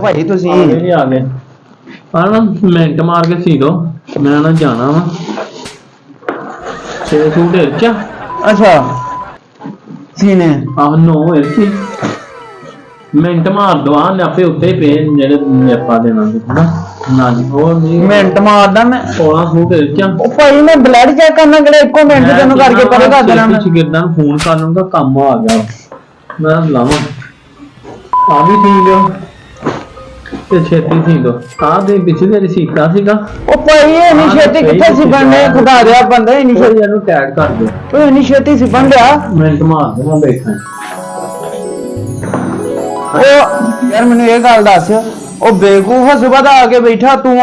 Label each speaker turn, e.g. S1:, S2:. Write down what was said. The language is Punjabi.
S1: ਭਾਈ ਤੁਸੀਂ
S2: ਆ ਗਏ ਨਾ ਮਿੰਟ ਮਾਰ ਕੇ ਸੀ ਦੋ ਮੈਂ ਨਾ ਜਾਣਾ ਵਾ 6 ਸੂਟ ਚ
S1: ਅੱਛਾ ਸੀਨੇ
S2: ਆਹ 9 ਇੱਥੇ ਮਿੰਟ ਮਾਰ ਦੋ ਆ ਆਪੇ ਉੱਤੇ ਪਏ ਜਿਹੜੇ ਆਪਾਂ ਦੇਣਾ ਨਾ ਨਾ ਉਹ ਨਹੀਂ
S1: ਮਿੰਟ ਮਾਰਦਾ ਮੈਂ
S2: 16 ਸੂਟ ਚ
S1: ਉਹ ਭਾਈ ਮੈਂ ਬਲੱਡ ਚੈੱਕ ਕਰਨਾ ਕਿਹੜਾ ਇੱਕੋ ਮਿੰਟ ਤੈਨੂੰ ਕਰਕੇ ਪਰੇ ਕਰ ਦੇਣਾ ਮੈਂ
S2: ਸ਼ਾਗਿਰਦਾਂ ਨੂੰ ਫੋਨ ਕਰ ਲੂੰਗਾ ਕੰਮ ਆ ਗਿਆ ਮੈਂ ਲਾਵਾਂ ਆ ਵੀ ਠੀਕ ਤੇ ਛੇਤੀ ਸੀ ਦੋ ਆ ਦੇ ਪਿਛਲੇ ਰਸੀਤਾ ਸੀਗਾ
S1: ਉਹ ਭਾਈ ਇੰਨੀ ਛੇਤੀ ਕਿੱਥੇ ਸੀ ਬਣਨੇ ਖੁਦਾ ਰਿਹਾ ਬੰਦਾ ਇੰਨੀ ਛੇਤੀ
S2: ਇਹਨੂੰ ਟੈਗ ਕਰ ਦੇ
S1: ਉਹ ਇੰਨੀ ਛੇਤੀ ਸੀ ਬਣ ਲਿਆ
S2: ਮਿੰਟ ਮਾਰ ਦੇ ਮੈਂ ਬੈਠਾ
S1: ਉਹ ਯਾਰ ਮੈਨੂੰ ਇਹ ਗੱਲ ਦੱਸ ਉਹ ਬੇਵਕੂਫ ਸੁਬਾ ਦਾ ਆ ਕੇ ਬੈਠਾ ਤੂੰ